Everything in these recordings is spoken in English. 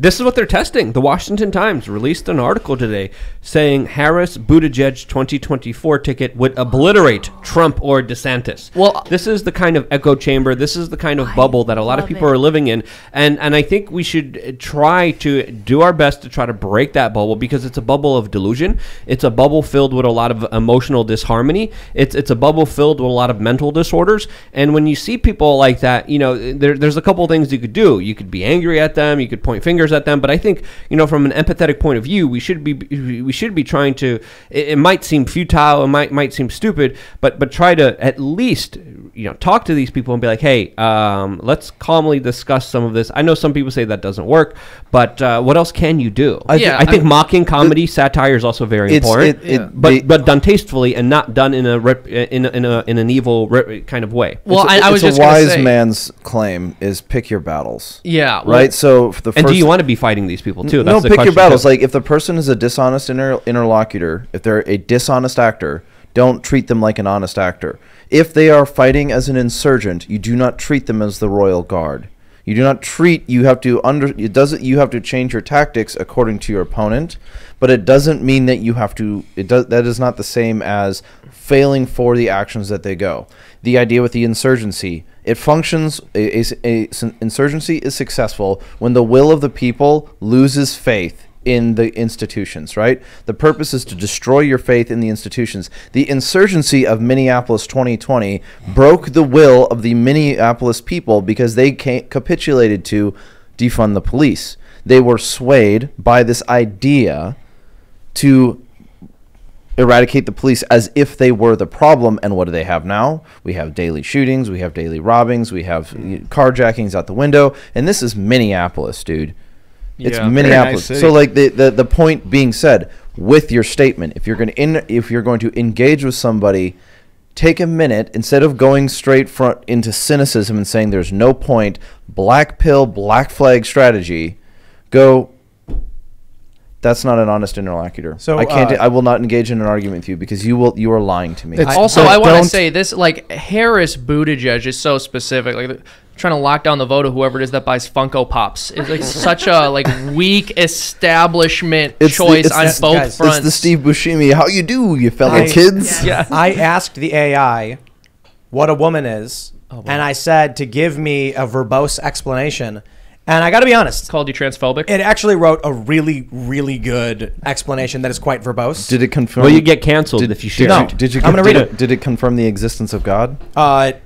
This is what they're testing. The Washington Times released an article today saying Harris-Buttigieg 2024 ticket would obliterate Trump or DeSantis. Well, this is the kind of echo chamber. This is the kind of bubble that a lot of people are living in. And I think we should try to do our best to try to break that bubble, because it's a bubble of delusion. It's a bubble filled with a lot of emotional disharmony. It's a bubble filled with a lot of mental disorders. And when you see people like that, you know, there's a couple of things you could do. You could be angry at them. You could point fingers at them, but I think, you know, from an empathetic point of view, we should be trying to. It might seem futile, it might seem stupid, but try to at least, you know, talk to these people and be like, hey, let's calmly discuss some of this. I know some people say that doesn't work, but what else can you do? I think mocking comedy, satire is also very important, but done tastefully and not done in an evil kind of way. Well, I was just a wise man's claim is pick your battles. Yeah, right. So the first, do you want to be fighting these people too? That's pick your battles. Like, if the person is a dishonest interlocutor, if they're a dishonest actor, don't treat them like an honest actor. If they are fighting as an insurgent, you do not treat them as the royal guard. You do not treat. You have to You have to change your tactics according to your opponent, but it doesn't mean that you have to. That is not the same as failing for the actions that they go. The idea with the insurgency, it functions. Insurgency is successful when the will of the people loses faith in the institutions, right? The purpose is to destroy your faith in the institutions. The insurgency of Minneapolis 2020 broke the will of the Minneapolis people because they capitulated to defund the police. They were swayed by this idea to eradicate the police as if they were the problem. And what do they have now? We have daily shootings, we have daily robbings, we have carjackings out the window, and this is Minneapolis, dude. It's Minneapolis. Nice. So, like, the point being said with your statement, if you're going to engage with somebody, take a minute, instead of going straight into cynicism and saying there's no point, black pill, black flag strategy, go, that's not an honest interlocutor. So I will not engage in an argument with you because you are lying to me. Also, I want to say this, like, Harris-Buttigieg is so specific. Like, trying to lock down the vote of whoever it is that buys Funko Pops. It's like such a weak establishment choice on both fronts. It's the Steve Buscemi. How you do, you fellow kids? Yeah. I asked the AI what a woman is, and I said to give me a verbose explanation. And I got to be honest. Called you transphobic? It actually wrote a really, really good explanation that is quite verbose. Did it confirm? Well, you get canceled if you share. No. it. I'm going to read it. Did it confirm the existence of God?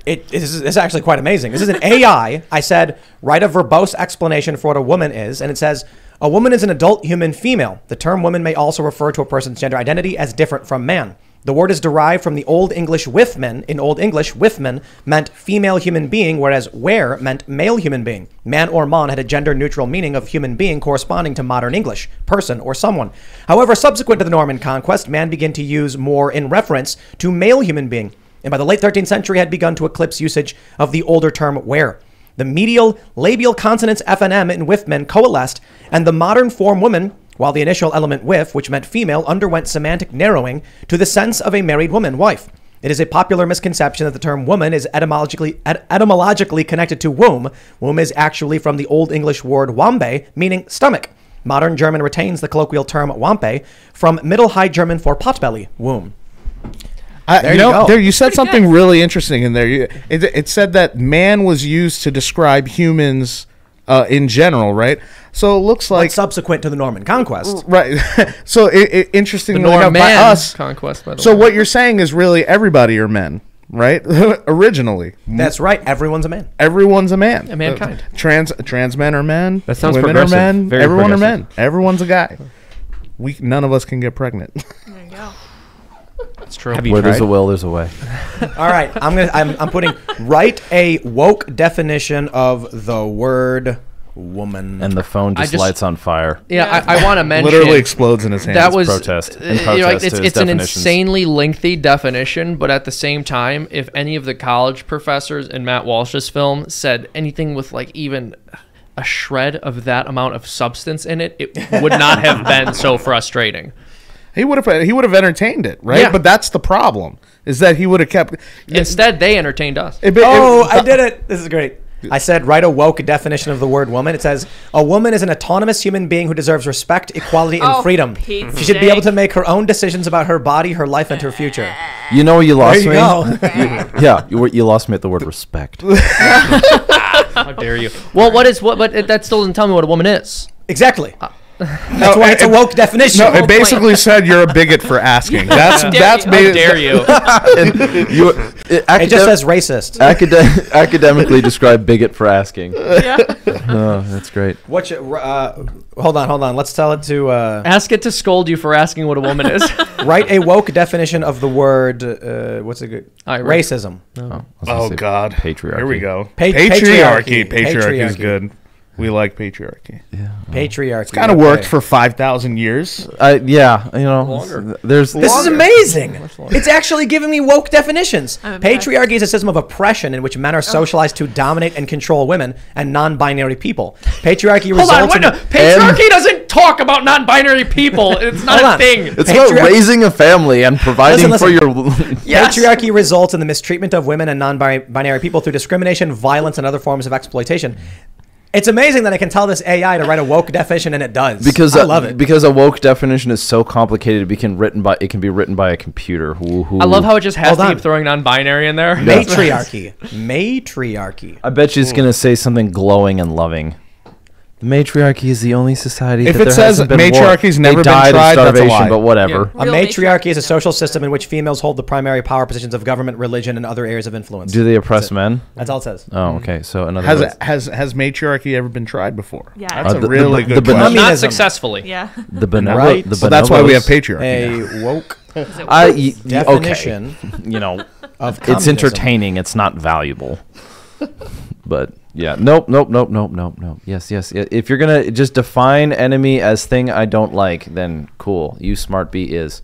It's actually quite amazing. This is an AI. I said, write a verbose explanation for what a woman is. And it says, a woman is an adult human female. The term woman may also refer to a person's gender identity as different from man. The word is derived from the Old English withman. In Old English, withman meant female human being, whereas were meant male human being. Man or mon had a gender-neutral meaning of human being corresponding to modern English, person or someone. However, subsequent to the Norman conquest, man began to use more in reference to male human being, and by the late 13th century had begun to eclipse usage of the older term were. The medial labial consonants F and M in withman coalesced, and the modern form woman, while the initial element with, which meant female, underwent semantic narrowing to the sense of a married woman, wife. It is a popular misconception that the term woman is etymologically connected to womb. Womb is actually from the Old English word wambe, meaning stomach. Modern German retains the colloquial term wampe from Middle High German for potbelly, womb. You said something really interesting in there. It said that man was used to describe humans in general, right? So it looks like subsequent to the Norman conquest, right? So interestingly, the Norman by us conquest. By the so way. what you're saying is really everybody are men, right? Originally, that's right. Everyone's a man. Everyone's a man. Mankind. Trans men are men. That sounds women progressive. are men. Very Everyone progressive. are men. Everyone's a guy. None of us can get pregnant. There you go. That's true. Have you Where tried? there's a will, there's a way. All right, I'm putting write a woke definition of the word woman. And the phone just lights on fire. Yeah, I want to mention. Literally explodes in his hands. That was protest. It's an insanely lengthy definition, but at the same time, if any of the college professors in Matt Walsh's film said anything with like even a shred of that amount of substance in it, it would not have been so frustrating. He would have entertained it, right? Yeah. But that's the problem, is that he would have kept. Instead, they entertained us. I did it. This is great. I said, write a woke definition of the word woman. It says, a woman is an autonomous human being who deserves respect, equality, and freedom. She should be able to make her own decisions about her body, her life, and her future. You know where you lost me? Go. You lost me at the word respect. How dare you? Well, but that still doesn't tell me what a woman is. Exactly. That's why it's a woke definition. No, it basically said you're a bigot for asking. That's dare you? It just says racist. Academically describe bigot for asking. Yeah. Oh, that's great. Hold on. Let's tell it to ask it to scold you for asking what a woman is. Write a woke definition of the word. What's a good? Racism. Oh God. Patriarchy. Here we go. Patriarchy. Patriarchy is good. We like patriarchy. Yeah. Patriarchy. It's kind of worked for 5,000 years. Yeah, you know, this is amazing. It's actually giving me woke definitions. Patriarchy is a system of oppression in which men are socialized to dominate and control women and non-binary people. Patriarchy results Patriarchy doesn't talk about non-binary people. It's not a thing. It's about raising a family and providing for your... Yes. Patriarchy results in the mistreatment of women and non-binary people through discrimination, violence, and other forms of exploitation. It's amazing that I can tell this AI to write a woke definition, and it does. Because I love it. Because a woke definition is so complicated, it can be written by a computer. I love how it just has to keep throwing non-binary in there. Matriarchy. I bet you it's going to say something glowing and loving. Matriarchy is the only society. If it says matriarchy's never been tried, that's a lie. But whatever. Yeah. A matriarchy is a social system in which females hold the primary power positions of government, religion, and other areas of influence. Do they oppress men? That's all it says. Oh, okay. So in other words, has matriarchy ever been tried before? Yeah. That's a really good question. Not successfully. Yeah. The benevolent. Right. So that's why we have patriarchy. A woke definition. Okay. You know, of it's entertaining. It's not valuable. But yeah, nope. Yes. If you're gonna just define enemy as thing I don't like, then cool. You smart bee is.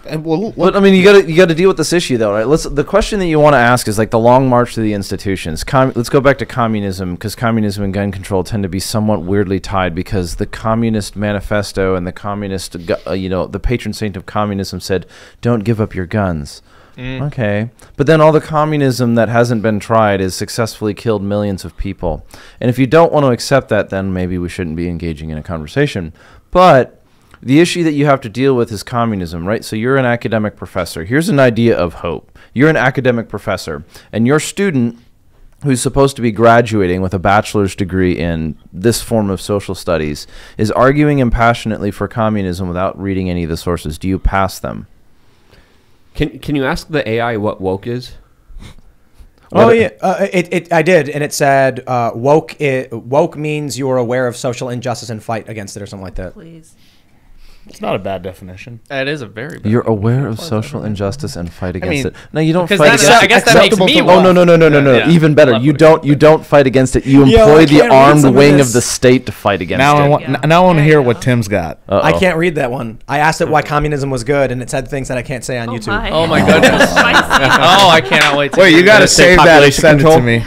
But I mean, you got to deal with this issue though, right? The question that you want to ask is like the long march to the institutions. Let's go back to communism, because communism and gun control tend to be somewhat weirdly tied, because the Communist Manifesto and the communist, the patron saint of communism said, "Don't give up your guns." Okay, but then all the communism that hasn't been tried has successfully killed millions of people. And if you don't want to accept that, then maybe we shouldn't be engaging in a conversation. But the issue that you have to deal with is communism, right? So you're an academic professor. Here's an idea of hope. You're an academic professor, and your student who's supposed to be graduating with a bachelor's degree in this form of social studies is arguing impassionately for communism without reading any of the sources. Do you pass them? Can you ask the AI what woke is? Oh yeah, I did, and it said woke means you are aware of social injustice and fight against it, or something like that. Please. It's not a bad definition. It is a very bad You're aware of social injustice and fight against it. No, you don't fight against it. I guess that makes me Oh, no. Yeah. Even better. You don't fight against it. You employ the armed wing of the state to fight against it. Now I want to hear what Tim's got. I can't read that one. I asked it why communism was good, and it said things that I can't say on YouTube. Oh my goodness. Oh, I cannot wait to Wait, you got to save that and send it to me.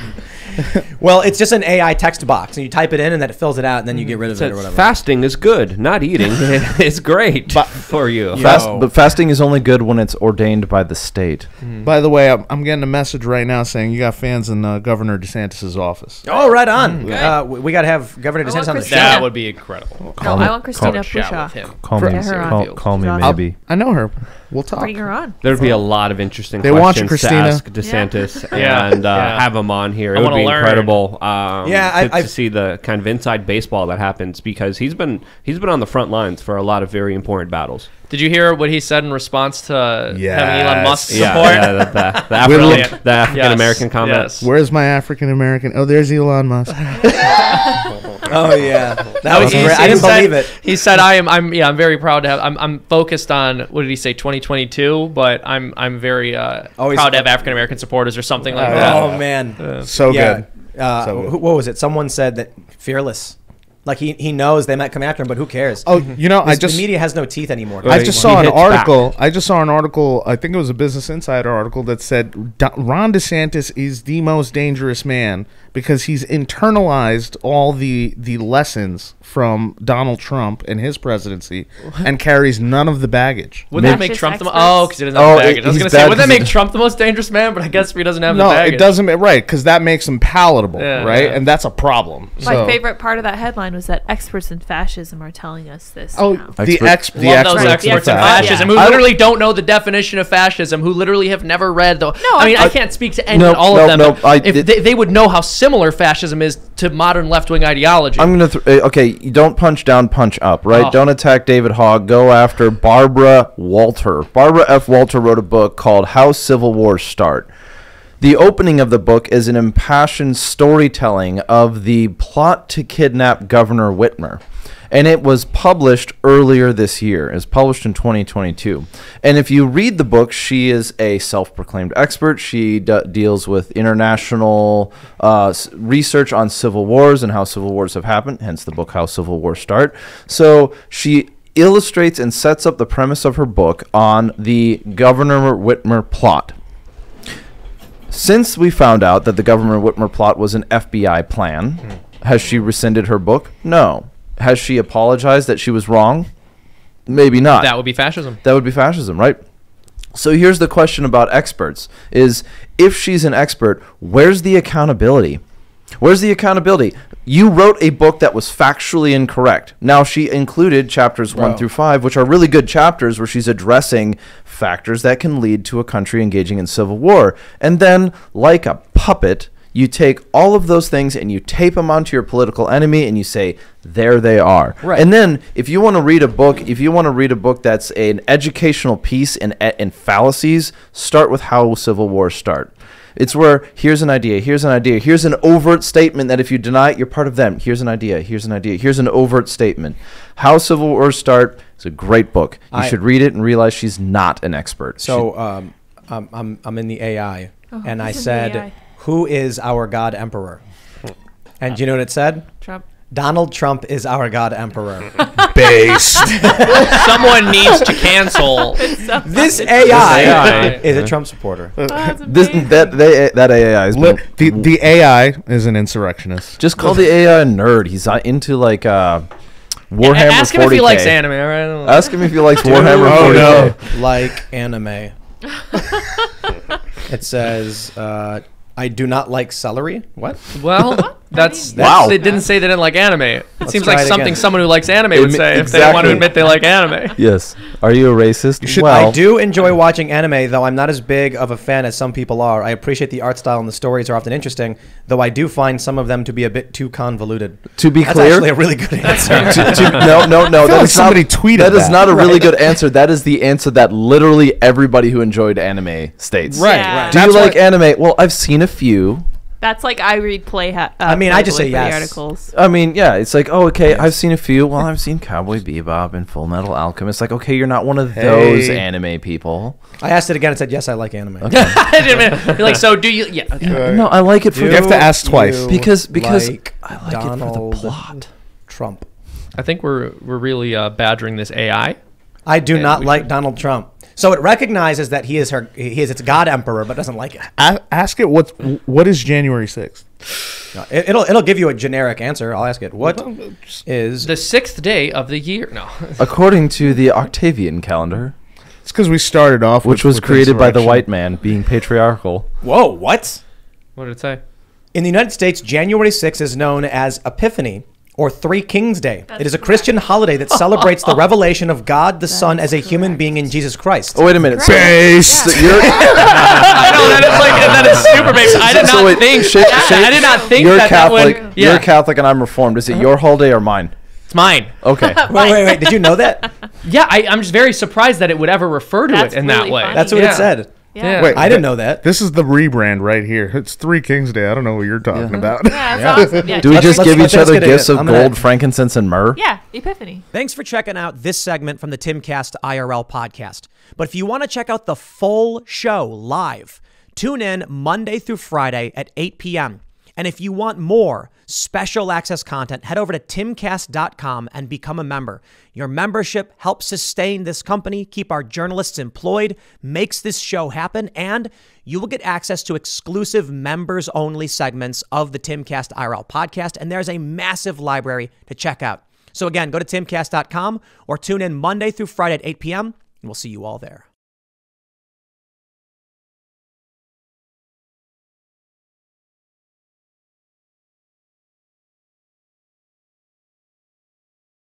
Well, it's just an AI text box, and you type it in, and then it fills it out, and then you get rid of it or whatever. Fasting is good. Not eating is great for you. But fasting is only good when it's ordained by the state. By the way, I'm getting a message right now saying you got fans in Governor DeSantis' office. Oh, right on. We got to have Governor DeSantis on the show. That would be incredible. I want Christina Pushaw. Call me maybe. I know her. We'll talk. Bring her on. There'd be a lot of interesting They questions want you, Christina. to ask DeSantis and have him on here. It would be incredible to see the kind of inside baseball that happens, because he's been on the front lines for a lot of very important battles. Did you hear what he said in response to having Elon Musk support? The African-American comment. Yes. Where's my African-American? Oh, there's Elon Musk. Oh yeah, that was great. I didn't believe it. He said, "I'm very proud to have. I'm focused on, what did he say, 2022? But I'm very proud to have African American supporters," or something like that. Oh man, so good. What was it? Someone said that fearless. Like he knows they might come after him, but who cares? Oh, you know, the media has no teeth anymore. I just saw an article. I think it was a Business Insider article that said Ron DeSantis is the most dangerous man because he's internalized all the lessons from Donald Trump and his presidency and carries none of the baggage. Would that make Trump the because he doesn't have the baggage? I was going to say, would that make Trump the most dangerous man? But I guess if he doesn't have the baggage. No, it doesn't. Right, because that makes him palatable, right? And that's a problem. My favorite part of that headline was that experts in fascism are telling us this. Oh, now. the experts in fascism who literally don't know the definition of fascism, who literally have never read the. No, I mean, I can't speak to all of them. If they would know how similar fascism is to modern left-wing ideology. I'm gonna okay. You don't punch down, punch up, right? Don't attack David Hogg. Go after Barbara Walter. Barbara F. Walter wrote a book called "How Civil Wars Start." The opening of the book is an impassioned storytelling of the plot to kidnap Governor Whitmer. And it was published earlier this year. It was published in 2022. And if you read the book, she is a self-proclaimed expert. She deals with international research on civil wars and how civil wars have happened, hence the book, How Civil Wars Start. So she illustrates and sets up the premise of her book on the Governor Whitmer plot. Since we found out that the Governor Whitmer plot was an FBI plan, has she rescinded her book? No. Has she apologized that she was wrong? Maybe not. That would be fascism. That would be fascism, right? So here's the question about experts, is if she's an expert, where's the accountability? Where's the accountability? You wrote a book that was factually incorrect. Now, she included chapters 1 through 5, which are really good chapters where she's addressing factors that can lead to a country engaging in civil war. And then, like a puppet, you take all of those things and you tape them onto your political enemy and you say, there they are. Right. And then if you want to read a book, that's an educational piece in fallacies, start with How Civil Wars Start. It's where here's an idea, here's an overt statement that if you deny it, you're part of them. Here's an idea, here's an overt statement. How Civil Wars Start is a great book. You should read it and realize she's not an expert. So I'm in the AI, and I said, who is our God Emperor? And do you know what it said? Trump. Donald Trump is our God Emperor. Based. Someone needs to cancel. This AI is a Trump supporter. That AI is the AI is an insurrectionist. Just call the AI a nerd. He's into like Warhammer 40K. Ask him if he likes anime. All right. Ask him if he likes Warhammer 40K. Like anime. It says, I do not like celery. What? Well, that's wow. They didn't say they didn't like anime. It seems like something someone who likes anime would say if they don't want to admit they like anime. Yes. Are you a racist? I do enjoy watching anime, though I'm not as big of a fan as some people are. I appreciate the art style and the stories are often interesting, though I do find some of them to be a bit too convoluted. To be That's clear, actually a really good answer. No. That is somebody tweeted that. That is not a really good answer. That is the answer that literally everybody who enjoyed anime states. Right. Yeah. Right. Do you like anime? Well, I've seen a few. That's like I read I just say yes. articles. I mean, yeah, it's like, oh, okay, I've seen a few. Well, I've seen Cowboy Bebop and Full Metal Alchemist. Like, okay, you're not one of those anime people. I asked it again and said, yes, I like anime. Okay. You're like, so do you? Yeah. Okay. No, I like it for. You have to ask twice because like I like Donald it for the plot. Trump. I think we're really badgering this AI. I do not like Donald Trump. So it recognizes that he is its God Emperor, but doesn't like it. Ask it what is January 6th? No, it'll give you a generic answer. I'll ask it. What is the 6th day of the year? No. According to the Octavian calendar. It's because we started off which was created by the white man, being patriarchal. Whoa, what? What did it say? In the United States, January 6th is known as Epiphany, or Three Kings Day. It is a Christian holiday that celebrates the revelation of God the Son as a human being in Jesus Christ. Oh, wait a minute. Based. So I know, that is super based. I did not think you're that Catholic. That would, yeah. You're Catholic and I'm Reformed. Is it your holiday or mine? It's mine. Okay. Wait. Did you know that? Yeah, I'm just very surprised that it would ever refer to it in that way. Funny. That's what it said. Yeah. Wait, I didn't know that. This is the rebrand right here. It's Three Kings Day. I don't know what you're talking about. Yeah, that's awesome. Yeah, do we just give each other gifts of gold, gold, frankincense, and myrrh? Yeah, Epiphany. Thanks for checking out this segment from the Timcast IRL podcast. But if you want to check out the full show live, tune in Monday through Friday at 8 p.m. And if you want more special access content, head over to timcast.com and become a member. Your membership helps sustain this company, keep our journalists employed, makes this show happen, and you will get access to exclusive members-only segments of the Timcast IRL podcast, and there's a massive library to check out. So again, go to timcast.com or tune in Monday through Friday at 8 p.m., and we'll see you all there.